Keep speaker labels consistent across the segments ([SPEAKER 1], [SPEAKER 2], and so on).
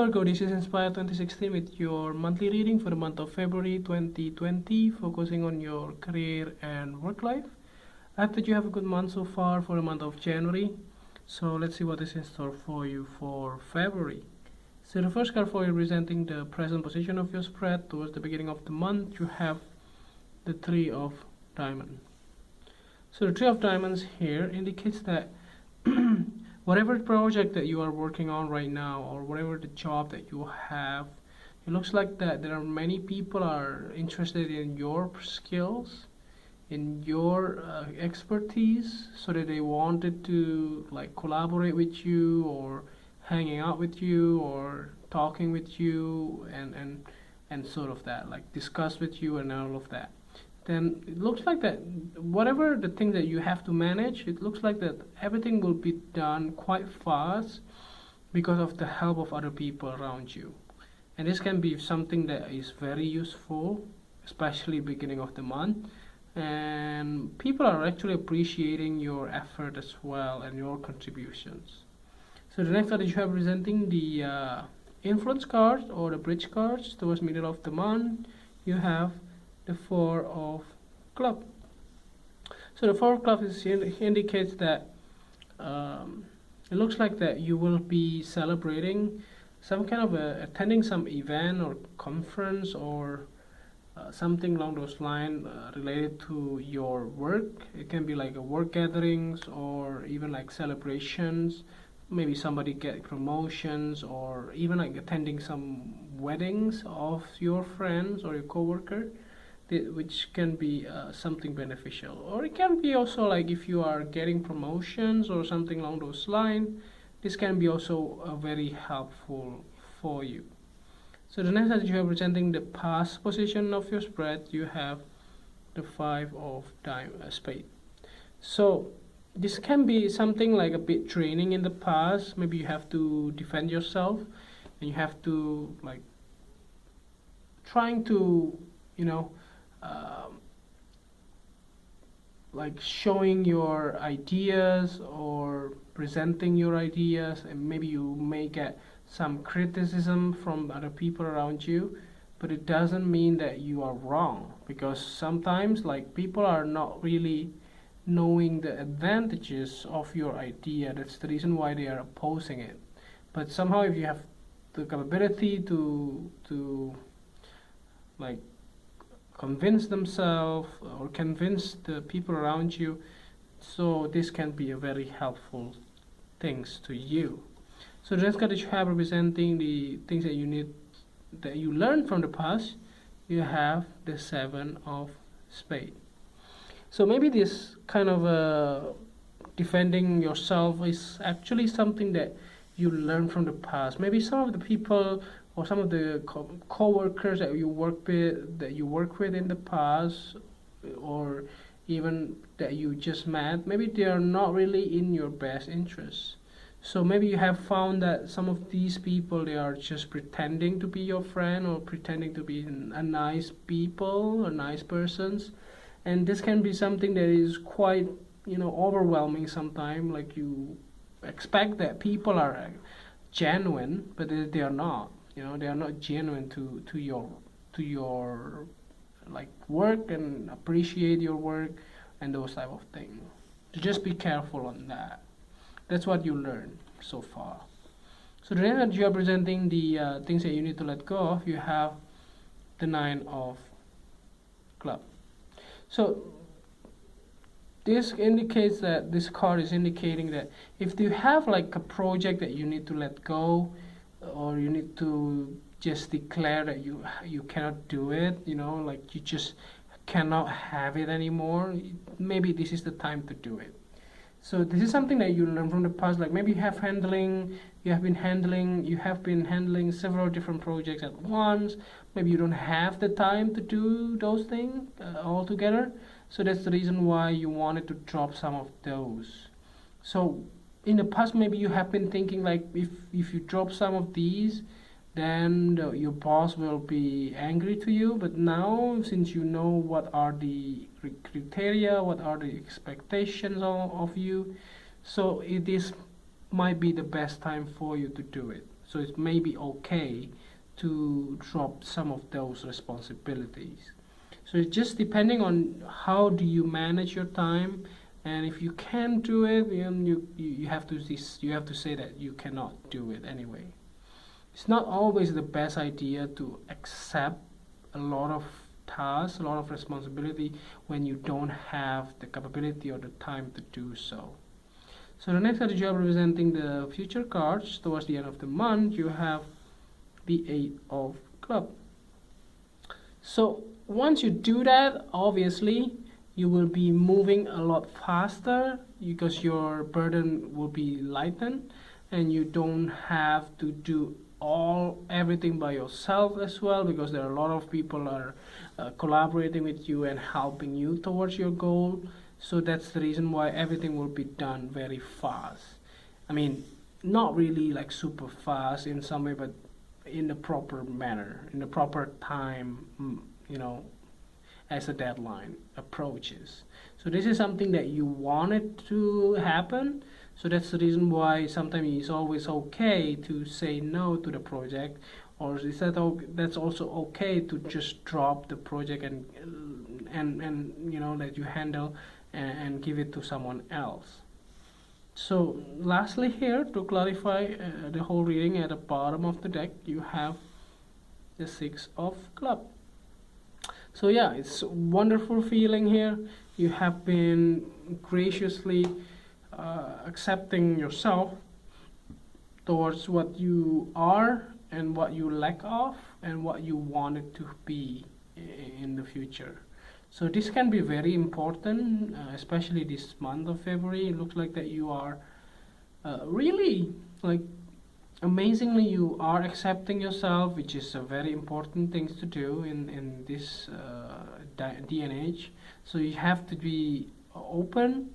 [SPEAKER 1] Virgo, this is Inspire 2016 with your monthly reading for the month of February 2020, focusing on your career and work life. I hope that you have a good month so far for the month of January. So let's see what is in store for you for February. So the first card for you representing the present position of your spread towards the beginning of the month, you have the Three of Diamonds. So the Three of Diamonds here indicates that whatever project that you are working on right now, or whatever the job that you have, it looks like that there are many people are interested in your skills, in your expertise, so that they wanted to like collaborate with you, or hanging out with you, or talking with you, and sort of that, like discuss with you and all of that. Then it looks like that whatever the thing that you have to manage, it looks like that everything will be done quite fast because of the help of other people around you. And this can be something that is very useful, especially beginning of the month, and people are actually appreciating your effort as well and your contributions. So the next card that you have presenting the influence cards, or the bridge cards towards middle of the month, you have the Four of Clubs. So the Four of Clubs indicates that it looks like that you will be celebrating some kind of attending some event or conference, or something along those lines related to your work. It can be like a work gatherings, or even like celebrations. Maybe somebody get promotions, or even like attending some weddings of your friends or your coworker, which can be something beneficial. Or it can be also like if you are getting promotions or something along those lines, this can be also very helpful for you. So the next that you have presenting the past position of your spread, you have the Five of Spades. So this can be something like a bit draining in the past. Maybe you have to defend yourself, and you have to like trying to, you know, like showing your ideas or presenting your ideas, and maybe you may get some criticism from other people around you, but it doesn't mean that you are wrong, because sometimes like people are not really knowing the advantages of your idea. That's the reason why they are opposing it. But somehow if you have the capability to like convince themselves or convince the people around you, so this can be a very helpful things to you. So the next card that you have representing the things that you need, that you learned from the past, you have the Seven of Spades. So maybe this kind of defending yourself is actually something that you learn from the past. Maybe some of the people or some of the co-workers that you work with in the past, or even that you just met, maybe they are not really in your best interest. So maybe you have found that some of these people, they are just pretending to be your friend, or pretending to be a nice people or nice persons, and this can be something that is quite, you know, overwhelming sometimes. Like you expect that people are genuine, but they are not. You know, they are not genuine to your like work and appreciate your work and those type of things. So just be careful on that. That's what you learn so far. So the next that you are presenting the things that you need to let go of, you have the Nine of Clubs. So this indicates that this card is indicating that if you have like a project that you need to let go, or you need to just declare that you cannot do it, you know, like you just cannot have it anymore, maybe this is the time to do it. So this is something that you learn from the past. Like maybe you have been handling several different projects at once. Maybe you don't have the time to do those things all together. So that's the reason why you wanted to drop some of those. So in the past, maybe you have been thinking like if you drop some of these, then your boss will be angry to you. But now, since you know what are the criteria, what are the expectations of you, so it is might be the best time for you to do it. So it may be okay to drop some of those responsibilities. So it's just depending on how do you manage your time, and if you can do it, then you have to say that you cannot do it anyway. It's not always the best idea to accept a lot of tasks, a lot of responsibility when you don't have the capability or the time to do so. So the next card you have representing the future cards towards the end of the month, you have the 8 of Clubs. So once you do that, obviously you will be moving a lot faster because your burden will be lightened, and you don't have to do everything by yourself as well, because there are a lot of people are collaborating with you and helping you towards your goal. So that's the reason why everything will be done very fast. I mean, not really like super fast in some way, but in the proper manner, in the proper time, as a deadline approaches. So this is something that you wanted to happen. So that's the reason why sometimes it's always okay to say no to the project, or is that's also okay to just drop the project and let you handle and give it to someone else. So lastly here, to clarify the whole reading, at the bottom of the deck you have the 6 of Clubs. So yeah, it's a wonderful feeling here. You have been graciously accepting yourself towards what you are and what you lack of and what you want it to be in the future. So this can be very important, especially this month of February. It looks like that you are really, like, amazingly, you are accepting yourself, which is a very important thing to do in this day and age. So you have to be open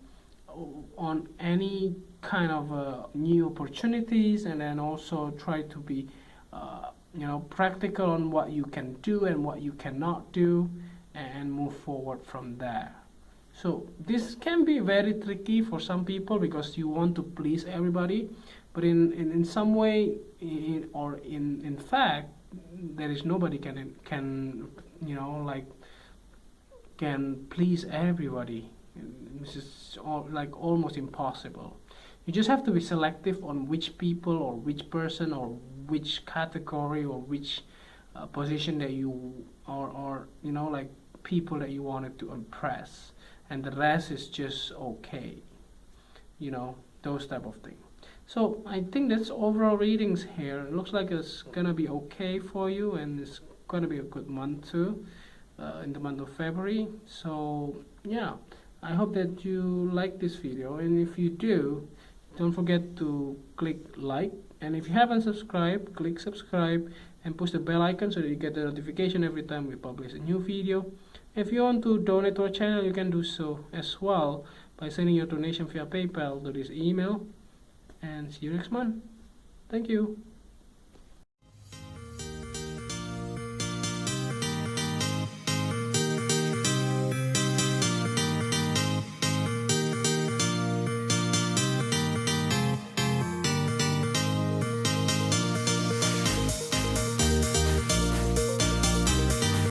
[SPEAKER 1] on any kind of new opportunities, and then also try to be practical on what you can do and what you cannot do, and move forward from there. So this can be very tricky for some people because you want to please everybody, but in some way, in fact, there is nobody can please everybody. This is almost impossible. You just have to be selective on which people or which person or which category or which position that you or people that you wanted to impress, and the rest is just okay, those type of things. So I think that's overall readings here. It looks like it's gonna be okay for you, and it's gonna be a good month too, in the month of February. So yeah, I hope that you like this video, and if you do, don't forget to click like, and if you haven't subscribed, click subscribe and push the bell icon so that you get the notification every time we publish a new video. If you want to donate to our channel, you can do so as well by sending your donation via PayPal to this email. And see you next month. Thank you.